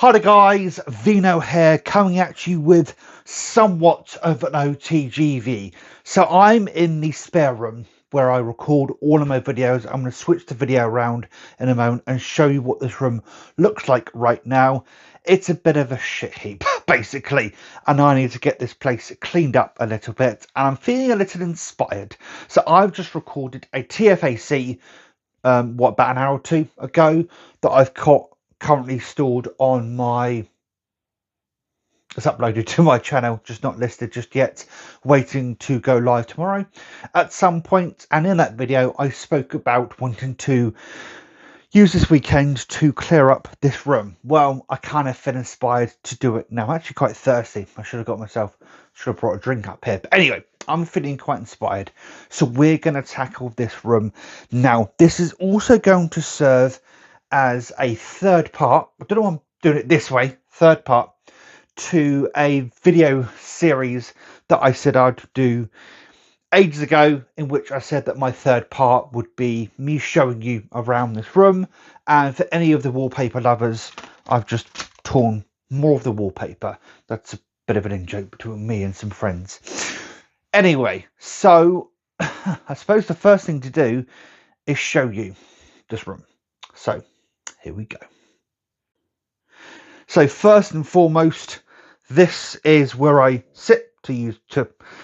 Hi there guys, Vino here, coming at you with somewhat of an OTGV. So I'm in the spare room where I record all of my videos. I'm going to switch the video around in a moment and show you what this room looks like right now. It's a bit of a shit heap, basically, and I need to get this place cleaned up a little bit, and I'm feeling a little inspired. So I've just recorded a TFAC, about an hour or two ago, that I've got currently stored on my, it's uploaded to my channel, just not listed just yet, waiting to go live tomorrow at some point. And in that video I spoke about wanting to use this weekend to clear up this room. Well, I kind of feel inspired to do it now. I'm actually quite thirsty. I should have brought a drink up here, but anyway, I'm feeling quite inspired, so we're going to tackle this room now. This is also going to serve as a third part, I don't know why I'm doing it this way, third part to a video series that I said I'd do ages ago, in which I said that my third part would be me showing you around this room. And for any of the wallpaper lovers, I've just torn more of the wallpaper. That's a bit of an in-joke between me and some friends. Anyway, so I suppose the first thing to do is show you this room. So here we go. So first and foremost, this is where I sit to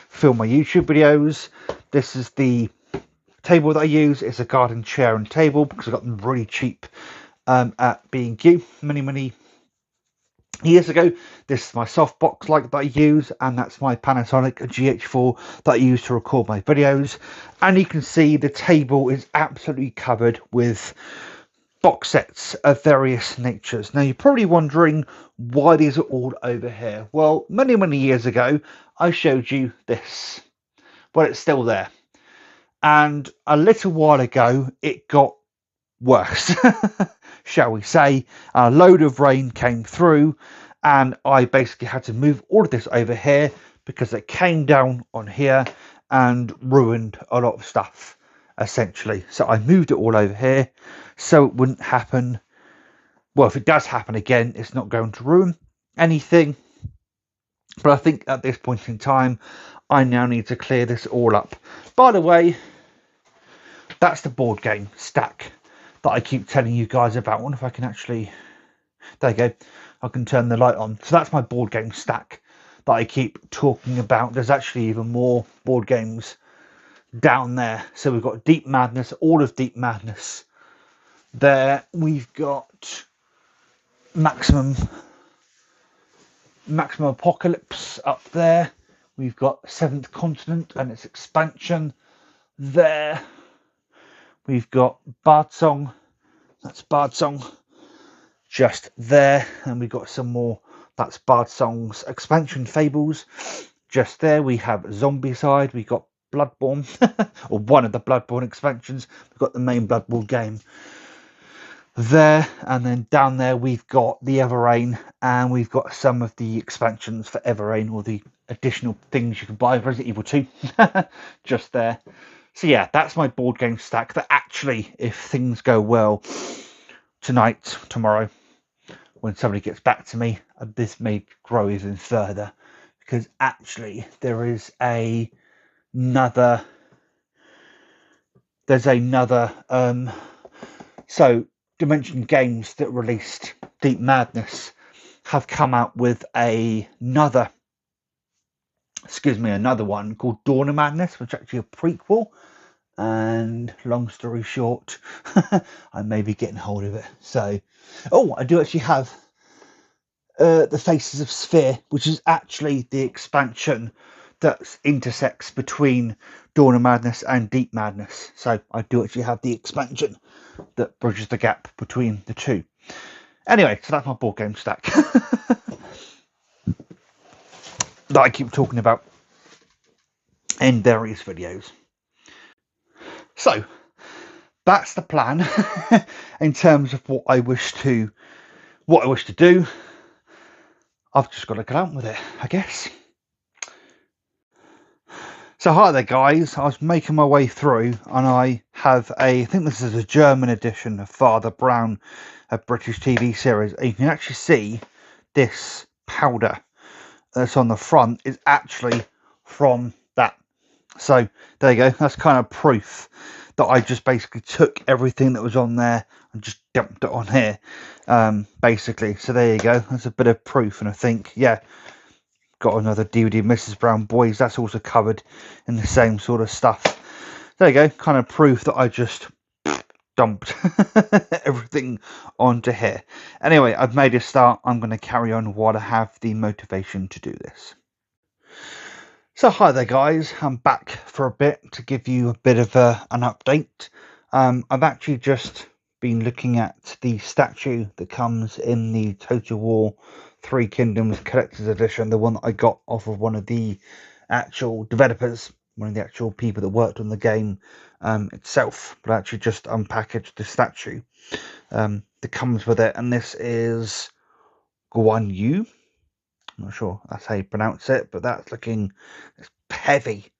film my YouTube videos. This is the table that I use. It's a garden chair and table because I got them really cheap at B&Q many years ago. This is my softbox light that I use, and that's my Panasonic GH4 that I use to record my videos. And you can see the table is absolutely covered with box sets of various natures. Now you're probably wondering why these are all over here. Well, many years ago I showed you this. Well, it's still there, and a little while ago it got worse, shall we say. A load of rain came through and I basically had to move all of this over here because it came down on here and ruined a lot of stuff, essentially. So I moved it all over here so it wouldn't happen. Well, if it does happen again, it's not going to ruin anything. But I think at this point in time, I now need to clear this all up. By the way, that's the board game stack that I keep telling you guys about. I wonder if I can actually, there you go, I can turn the light on. So that's my board game stack that I keep talking about. There's actually even more board games down there. So we've got Deep Madness, all of Deep Madness there. We've got Maximum Apocalypse up there. We've got Seventh Continent and its expansion there. We've got Bard Song, that's Bard Song just there, and we've got some more, that's Bard Song's expansion Fables just there. We have Zombicide, we've got Bloodborne, or one of the Bloodborne expansions. We've got the main Bloodborne game there, and then down there we've got the Everrain, and we've got some of the expansions for Everrain, or the additional things you can buy for Resident Evil 2 just there. So yeah, that's my board game stack that actually, if things go well tonight, tomorrow, when somebody gets back to me, this may grow even further, because actually there's another so Dimension Games that released Deep Madness have come out with another one called Dawn of Madness, which is actually a prequel. And long story short, I may be getting hold of it. So, I do actually have the Faces of Sphere, which is actually the expansion that intersects between Dawn of Madness and Deep Madness. So I do actually have the expansion that bridges the gap between the two. Anyway, so that's my board game stack that I keep talking about in various videos. So that's the plan in terms of what I wish to do. I've just got to get on with it, I guess. So hi there guys, I was making my way through and I have I think this is a German edition of Father Brown a British TV series. And you can actually see this powder that's on the front is actually from that. So there you go. That's kind of proof that I just basically took everything that was on there and just dumped it on here, basically. So there you go. That's a bit of proof. And I think, yeah, got another DVD, Mrs. Brown Boys. That's also covered in the same sort of stuff. There you go. Kind of proof that I just dumped everything onto here. Anyway, I've made a start. I'm going to carry on while I have the motivation to do this. So hi there guys, I'm back for a bit to give you a bit of an update. I've actually just been looking at the statue that comes in the Total War Three Kingdoms Collector's Edition, the one that I got off of one of the actual developers, one of the actual people that worked on the game itself, but actually just unpackaged the statue that comes with it, and this is Guan Yu. I'm not sure that's how you pronounce it, but that's looking heavy,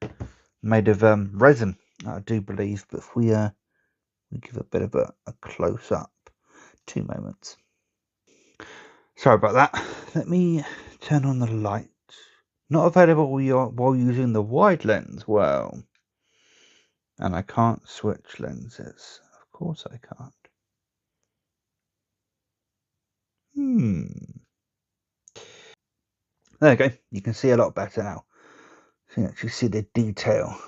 made of resin, I do believe. But if we give a bit of a close up, 2 moments. Sorry about that. Let me turn on the light. Not available while using the wide lens. Well, and I can't switch lenses. Of course I can't. There you go. You can see a lot better now. So you can actually see the detail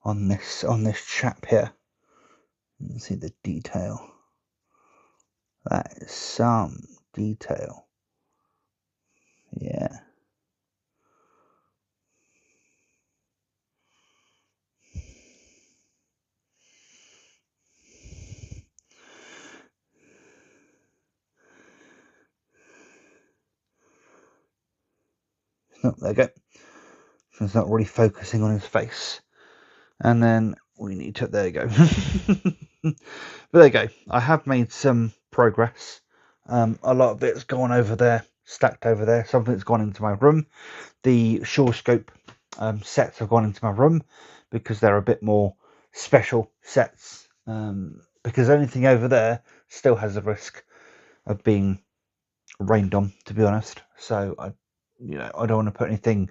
on this chap here. You can see the detail. That is some detail. Yeah. Oh, there you go. So it's not really focusing on his face. And then we need to, there you go. But there you go. I have made some progress. A lot of it's gone over there, stacked over there. Something's gone into my room. The Shore Scope sets have gone into my room because they're a bit more special sets. Because anything over there still has a risk of being rained on, to be honest. So I don't want to put anything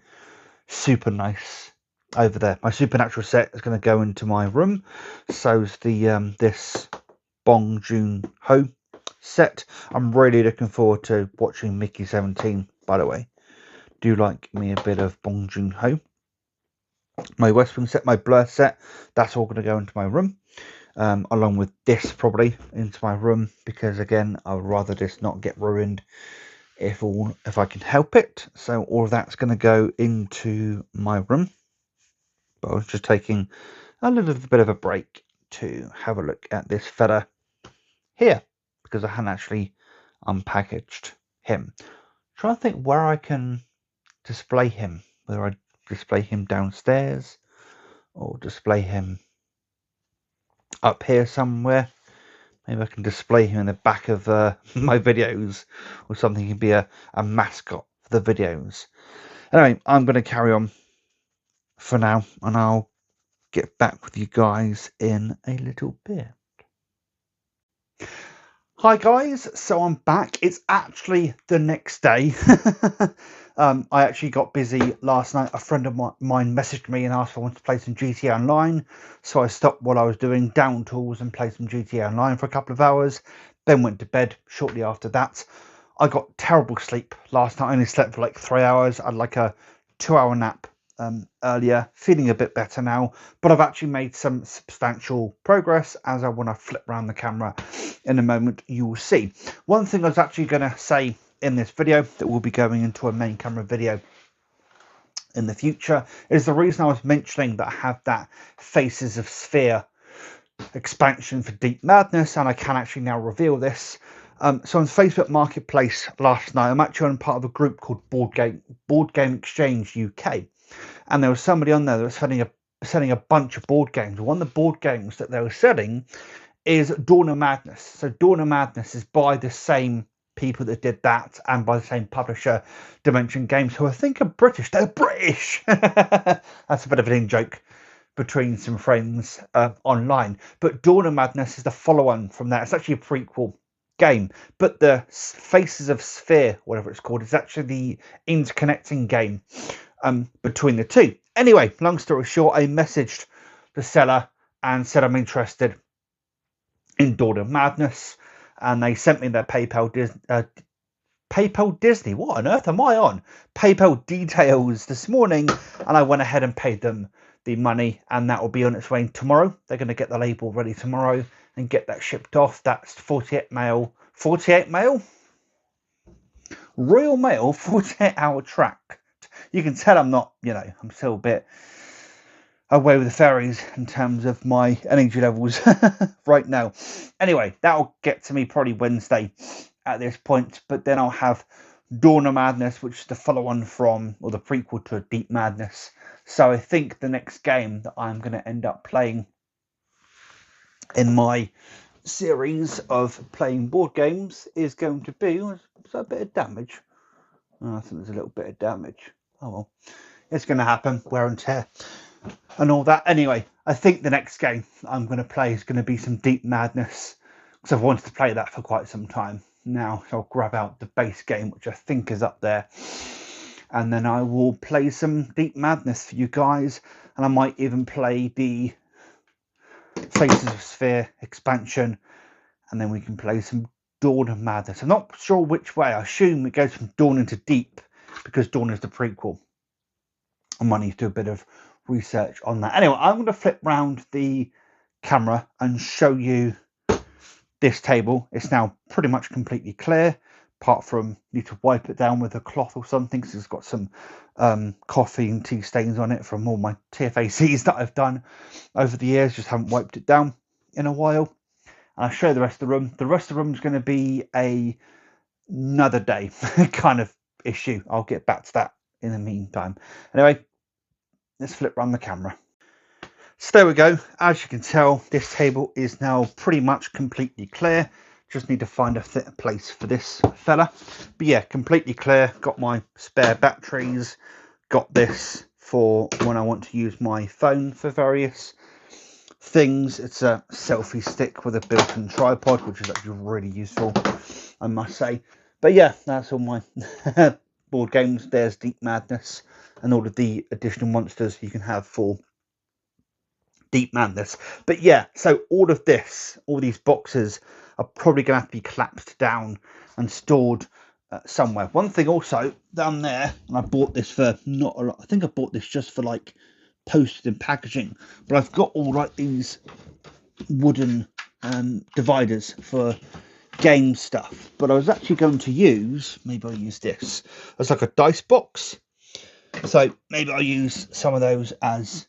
super nice over there. My supernatural set is going to go into my room. So's the this Bong Joon-ho set. I'm really looking forward to watching Mickey 17, by the way. Do like me a bit of Bong Joon-ho. My West Wing set, my Blur set, that's all going to go into my room. Along with this probably into my room, because again, I would rather this not get ruined if I can help it. So all of that's going to go into my room. But I was just taking a little bit of a break to have a look at this fella here, because I hadn't actually unpackaged him. Trying to think where I can display him, whether I display him downstairs or display him up here somewhere. Maybe I can display him in the back of my videos or something. He can be a mascot for the videos. Anyway, I'm going to carry on for now, and I'll get back with you guys in a little bit. Hi guys, so I'm back. It's actually the next day. I actually got busy last night. A friend of mine messaged me and asked if I wanted to play some GTA Online. So I stopped what I was doing, down tools, and played some GTA Online for a couple of hours. Then went to bed shortly after that. I got terrible sleep last night. I only slept for like 3 hours. I had like a 2-hour nap earlier, feeling a bit better now, but I've actually made some substantial progress, as when I flip around the camera in a moment you will see. One thing I was actually going to say in this video that will be going into a main camera video in the future is the reason I was mentioning that I have that Faces of Sphere expansion for Deep Madness, and I can actually now reveal this. So on Facebook Marketplace last night, I'm actually on part of a group called Board Game Exchange UK, and there was somebody on there that was selling a bunch of board games. One of the board games that they were selling is Dawn of Madness. So Dawn of Madness is by the same people that did that, and by the same publisher, Dimension Games, who I think are British. They're British. That's a bit of an in-joke between some friends online. But Dawn of Madness is the follow-on from that. It's actually a prequel game. But the Faces of Sphere, whatever it's called, is actually the interconnecting game between the two. Anyway, long story short, I messaged the seller and said I'm interested in Dawn of Madness, and they sent me their PayPal Disney. What on earth am I on? PayPal details this morning, and I went ahead and paid them the money, and that will be on its way tomorrow. They're going to get the label ready tomorrow and get that shipped off. That's 48 mail. Royal Mail 48-hour track. You can tell I'm not, I'm still a bit away with the fairies in terms of my energy levels right now. Anyway, that'll get to me probably Wednesday at this point, but then I'll have Dawn of Madness, which is the follow-on from, or the prequel to Deep Madness. So I think the next game that I'm going to end up playing in my series of playing board games is going to be, was that a bit of damage? Oh, I think there's a little bit of damage. Oh well, it's going to happen, wear and tear and all that. Anyway, I think the next game I'm going to play is going to be some Deep Madness, because I've wanted to play that for quite some time now. So I'll grab out the base game, which I think is up there, and then I will play some Deep Madness for you guys, and I might even play the Faces of Sphere expansion, and then we can play some Dawn of Madness. I'm not sure which way. I assume it goes from Dawn into Deep, because Dawn is the prequel. I might need to do a bit of research on that. Anyway, I'm going to flip round the camera and show you this table. It's now pretty much completely clear, apart from you need to wipe it down with a cloth or something, because it's got some coffee and tea stains on it from all my TFACs that I've done over the years. Just haven't wiped it down in a while. And I'll show you the rest of the room. The rest of the room is going to be another day kind of issue. I'll get back to that in the meantime. Anyway, let's flip around the camera. So there we go. As you can tell, this table is now pretty much completely clear. Just need to find a place for this fella. But yeah, completely clear. Got my spare batteries. Got this for when I want to use my phone for various things. It's a selfie stick with a built-in tripod, which is actually really useful, I must say. But yeah, that's all my board games. There's Deep Madness and all of the additional monsters you can have for Deep Madness. But yeah, so all these boxes are probably going to have to be collapsed down and stored somewhere. One thing also down there, and I bought this for not a lot. I think I bought this just for like postage and packaging, but I've got all like these wooden dividers for game stuff. But I was actually going to use, maybe I'll use this as like a dice box. So maybe I'll use some of those as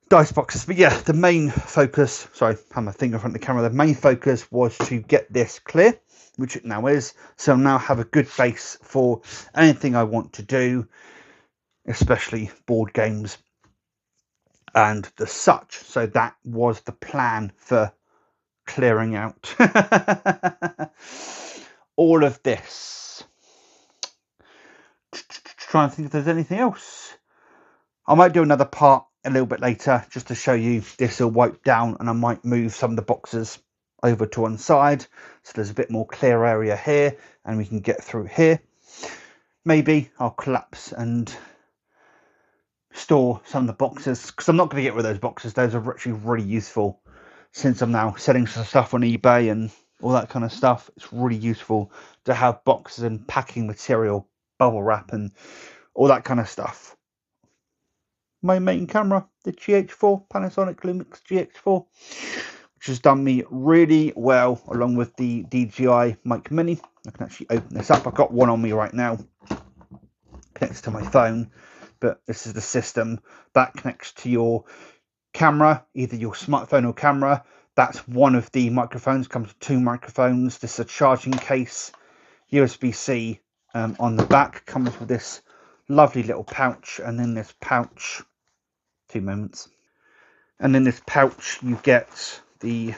dice boxes. But yeah, the main focus, sorry, I have my finger in front of the camera, the main focus was to get this clear, which it now is. So I now have a good base for anything I want to do, especially board games and the such. So that was the plan for clearing out all of this. Trying to think if there's anything else. I might do another part a little bit later just to show you this will wipe down, and I might move some of the boxes over to one side so there's a bit more clear area here and we can get through here. Maybe I'll collapse and store some of the boxes, because I'm not going to get rid of those boxes. Those are actually really useful, since I'm now selling some stuff on eBay and all that kind of stuff. It's really useful to have boxes and packing material, bubble wrap and all that kind of stuff. My main camera, the GH4, Panasonic Lumix GH4, which has done me really well, along with the DJI Mic Mini. I can actually open this up. I've got one on me right now, connects to my phone, but this is the system that connects to your camera, either your smartphone or camera. That's one of the microphones. Comes with two microphones. This is a charging case, USB-C on the back. Comes with this lovely little pouch, and then this pouch, 2 moments, and in this pouch you get the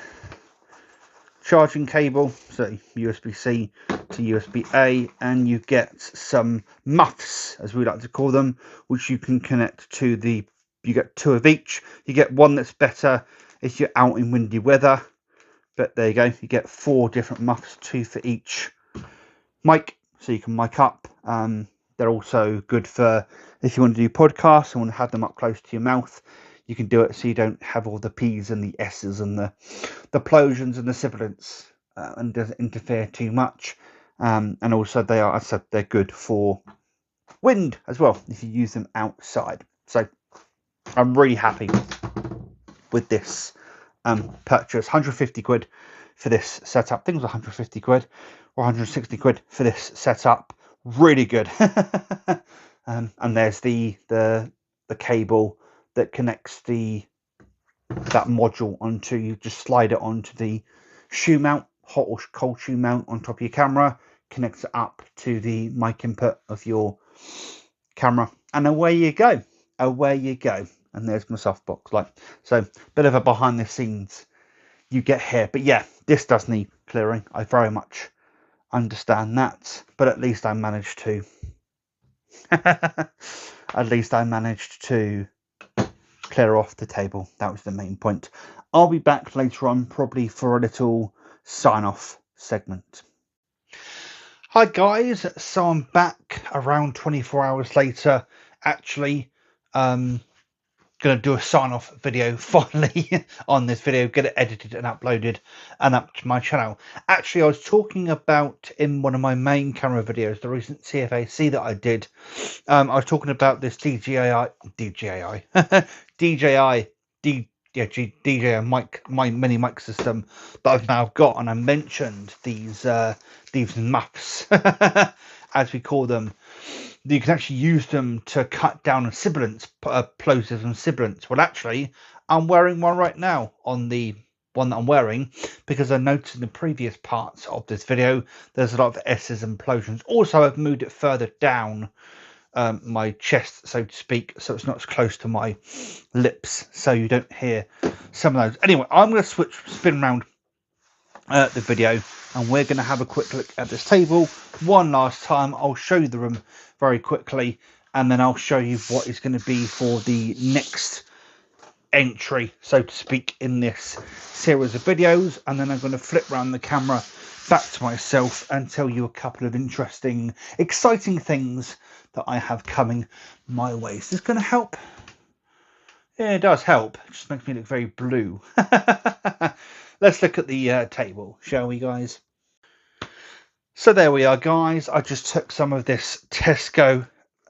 charging cable, so USB-C to USB-A, and you get some muffs, as we like to call them, which you can connect to you get 2 of each. You get one that's better if you're out in windy weather, But there you go, you get 4 different muffs, 2 for each mic, so you can mic up. They're also good for if you want to do podcasts and want to have them up close to your mouth. You can do it so you don't have all the P's and the S's and the plosions and the sibilants, and doesn't interfere too much. And also they are, as I said, they're good for wind as well if you use them outside. So I'm really happy with this purchase. 150 quid for this setup. I think it was 150 quid or 160 quid for this setup. Really good. And there's the cable that connects that module onto, you just slide it onto the shoe mount, hot or cold shoe mount on top of your camera, connects it up to the mic input of your camera, and away you go. Away you go. And there's my softbox. Like, so, bit of a behind the scenes you get here. But yeah, this does need clearing. I very much understand that, but at least I managed to at least I managed to clear off the table. That was the main point. I'll be back later on, probably for a little sign-off segment. Hi guys, so I'm back around 24 hours later. Actually, gonna do a sign-off video finally on this video, get it edited and uploaded and up to my channel. Actually, I was talking about in one of my main camera videos, the recent CFAC that I did. I was talking about this DJI mic, my mini mic system that I've now got, and I mentioned these muffs as we call them. You can actually use them to cut down on sibilants, plosives and sibilants. Well, actually, I'm wearing one right now on the one that I'm wearing, because I noticed in the previous parts of this video there's a lot of S's and implosions. Also, I've moved it further down my chest, so to speak, so it's not as close to my lips, so you don't hear some of those. Anyway, I'm going to spin around the video, and we're going to have a quick look at this table one last time. I'll show you the room very quickly, and then I'll show you what is going to be for the next entry, so to speak, in this series of videos. And then I'm going to flip around the camera back to myself and tell you a couple of interesting, exciting things that I have coming my way. Is this going to help? Yeah, it does help. It just makes me look very blue. Let's look at the table, shall we, guys? So there we are, guys. I just took some of this Tesco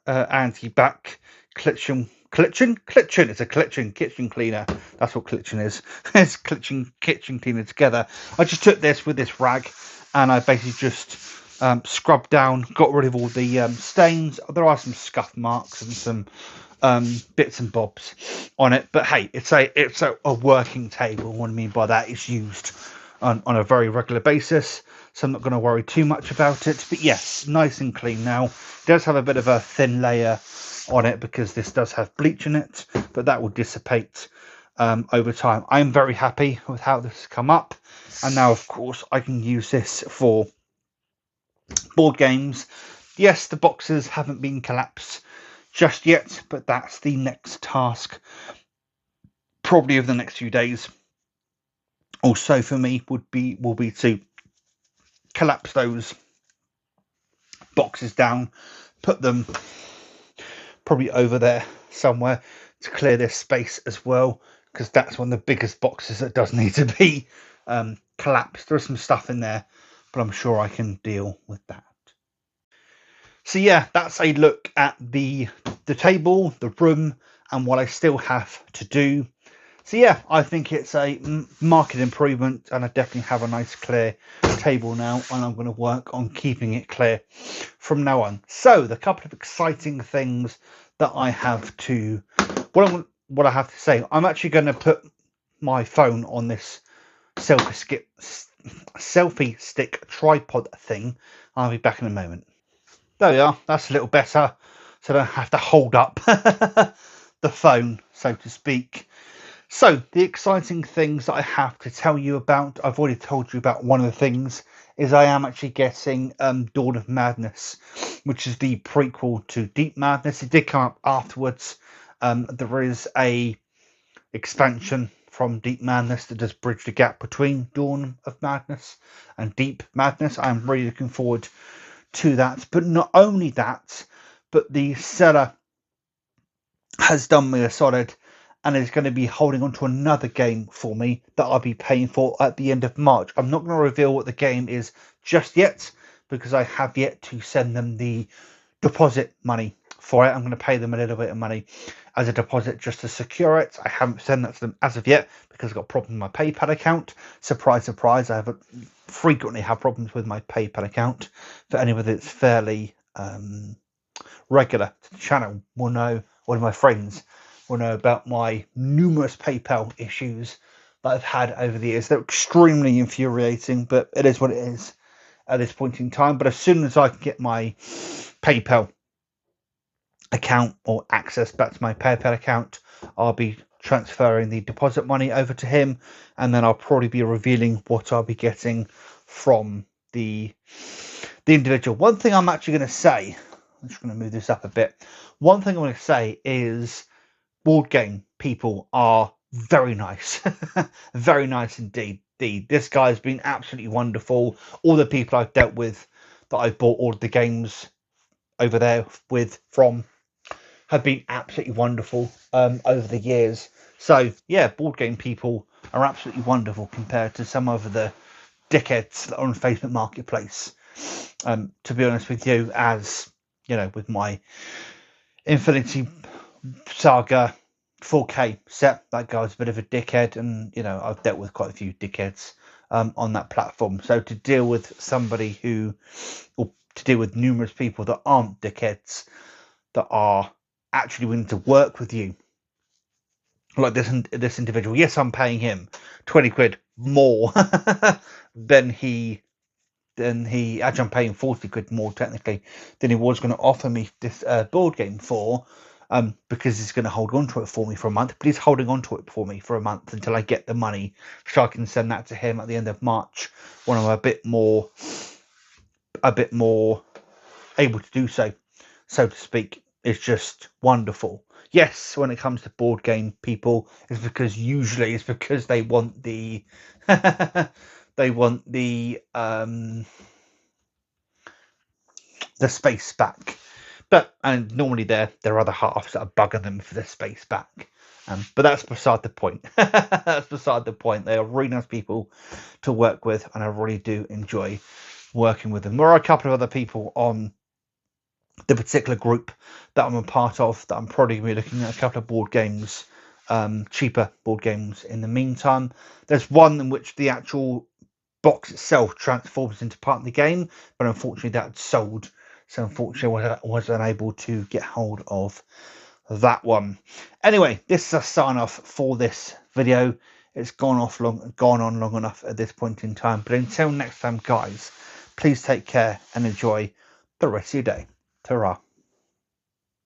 anti-back kitchen. It's a kitchen cleaner. That's what kitchen is. It's kitchen cleaner together. I just took this with this rag, and I basically just scrubbed down, got rid of all the stains. There are some scuff marks and some bits and bobs on it, but hey, it's a working table. What I mean by that, it's used on a very regular basis, so I'm not going to worry too much about it. But yes, nice and clean now. It does have a bit of a thin layer on it because this does have bleach in it, but that will dissipate over time. I'm very happy with how this has come up, and now of course I can use this for board games. Yes, the boxes haven't been collapsed just yet, but that's the next task, probably over the next few days. Also for me will be to collapse those boxes down, put them probably over there somewhere to clear this space as well, because that's one of the biggest boxes that does need to be collapsed. There's some stuff in there, but I'm sure I can deal with that. So yeah, that's a look at the table, the room, and what I still have to do. So yeah, I think it's a market improvement, and I definitely have a nice clear table now, and I'm going to work on keeping it clear from now on. So the couple of exciting things that I have to, what I have to say, I'm actually going to put my phone on this selfie stick tripod thing. I'll be back in a moment. There we are. That's a little better, so I don't have to hold up the phone, so to speak. So the exciting things that I have to tell you about, I've already told you about one of the things, is I am actually getting Dawn of Madness, which is the prequel to Deep Madness. It did come up afterwards. There is a expansion from Deep Madness that does bridge the gap between Dawn of Madness and Deep Madness. I'm really looking forward to that. But not only that, but the seller has done me a solid and is going to be holding on to another game for me that I'll be paying for at the end of March. I'm not going to reveal what the game is just yet because I have yet to send them the deposit money for it. I'm going to pay them a little bit of money as a deposit just to secure it. I haven't sent that to them as of yet because I've got a problem with my PayPal account. Surprise, surprise. I frequently have problems with my PayPal account. For anyone that's fairly regular to the channel will know, one of my friends will know about my numerous PayPal issues that I've had over the years. They're extremely infuriating, but it is what it is at this point in time. But as soon as I can get my PayPal account or access back to my PayPal account, I'll be transferring the deposit money over to him, and then I'll probably be revealing what I'll be getting from the individual. One thing I'm actually going to say, I'm just going to move this up a bit. One thing I'm going to say is board game people are very nice. Very nice indeed. This guy's been absolutely wonderful. All the people I've dealt with that I've bought all the games over there from have been absolutely wonderful over the years. So yeah, board game people are absolutely wonderful compared to some of the dickheads that are on Facebook Marketplace. To be honest with you, as you know, with my Infinity Saga 4K set, that guy's a bit of a dickhead, and you know, I've dealt with quite a few dickheads on that platform. So to deal with somebody or to deal with numerous people that aren't dickheads, that are actually willing to work with you, like this individual. Yes, I'm paying him 20 quid more than he actually, I'm paying 40 quid more technically than he was going to offer me this board game for, because he's going to hold on to it for me for a month. But he's holding on to it for me for a month until I get the money, so I can send that to him at the end of March when I'm a bit more able to do so to speak. It's just wonderful. Yes, when it comes to board game people, it's because they want the the space back. And normally there are other halves that are bugging them for the space back. But that's beside the point. That's beside the point. They are really nice people to work with, and I really do enjoy working with them. There are a couple of other people on the particular group that I'm a part of that I'm probably going to be looking at a couple of board games, cheaper board games in the meantime. There's one in which the actual box itself transforms into part of the game, but unfortunately that's sold, so unfortunately I was unable to get hold of that one. Anyway, this is a sign off for this video. It's gone on long enough at this point in time, but until next time, guys, please take care and enjoy the rest of your day. Ta-ra.